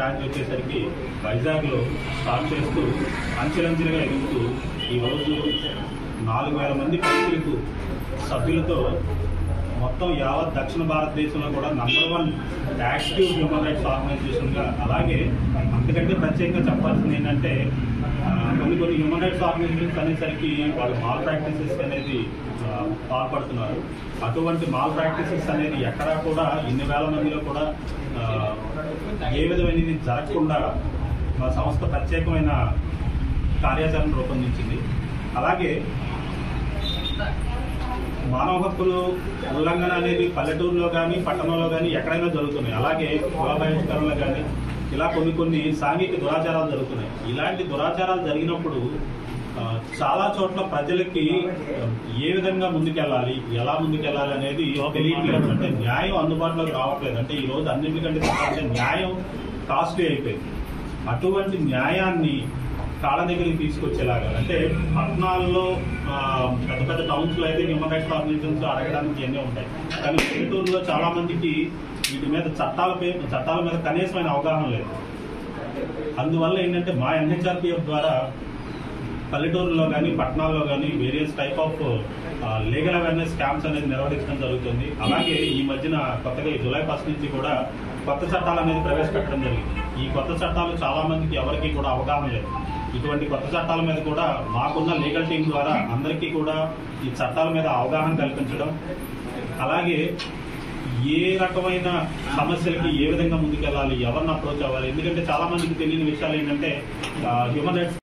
Branch వచ్చేసరికి వైజాగ్లో start చేస్తూ అంచెలంచెలుగా ఎదుగుతూ ఈరోజు 4000 మంది పైకి సభ్యులతో మొత్తం యావత్ దక్షిణ భారతదేశంలో కూడా #1 యాక్టివ్ హ్యూమన్ రైట్స్ ఆర్గనైజేషన్గా, అలాగే అంతకంటే ప్రత్యేకంగా చెప్పాల్సింది ఏంటంటే కొన్ని హ్యూమన్ రైట్స్ ఆర్గనైజేషన్స్ అనేసరికి వాళ్ళు మాల్ ప్రాక్టీసెస్ అనేది పాల్పడుతున్నారు. అటువంటి మాల్ ప్రాక్టీసెస్ అనేది ఎక్కడా కూడా ఇన్ని వేల మందిలో కూడా ఏ విధమైనది జరగకుండా మా సంస్థ ప్రత్యేకమైన కార్యాచరణ రూపొందించింది. అలాగే మానవ హక్కులు ఉల్లంఘన అనేది పల్లెటూరులో కానీ పట్టణంలో కానీ ఎక్కడైనా జరుగుతున్నాయి. అలాగే కుల బహిష్కరణలు కానీ ఇలా కొన్ని సాంఘిక దురాచారాలు జరుగుతున్నాయి. ఇలాంటి దురాచారాలు జరిగినప్పుడు చాలా చోట్ల ప్రజలకి ఏ విధంగా ముందుకెళ్ళాలి, ఎలా ముందుకెళ్ళాలి అనేది తెలియట్లేదు. అంటే న్యాయం అందుబాటులోకి రావట్లేదు. అంటే ఈ రోజు అన్నింటికంటే చెప్పాలంటే న్యాయం కాస్ట్లీ అయిపోయింది. అటువంటి న్యాయాన్ని కాళ్ళ దగ్గరికి తీసుకొచ్చేలాగా, అంటే పట్టణాల్లో పెద్ద పెద్ద టౌన్స్లో అయితే హ్యూమన్ రైట్స్ ఆర్గనైజేషన్స్ అడగడానికి ఎన్నో ఉంటాయి. కానీ పల్లెటూరులో చాలా మందికి వీటి మీద చట్టాల మీద కనీసమైన అవగాహన లేదు. అందువల్ల ఏంటంటే మా NHRPF ద్వారా పల్లెటూరులో కానీ పట్టణాల్లో కానీ various type of legal awareness camps అనేది నిర్వహించడం జరుగుతుంది. అలాగే ఈ మధ్యన కొత్తగా జూలై 1 నుంచి కూడా కొత్త చట్టాలు అనేది ప్రవేశపెట్టడం జరిగింది. ఈ కొత్త చట్టాలు చాలా మందికి ఎవరికి కూడా అవగాహన లేదు. ఇటువంటి కొత్త చట్టాల మీద కూడా మాకున్న లీగల్ టీం ద్వారా అందరికీ కూడా ఈ చట్టాల మీద అవగాహన కల్పించడం, అలాగే ఏ రకమైన సమస్యలకి ఏ విధంగా ముందుకెళ్ళాలి, ఎవరిని అప్రోచ్ అవ్వాలి. ఎందుకంటే చాలా మందికి తెలియని విషయాలు ఏంటంటే హ్యూమన్ రైట్స్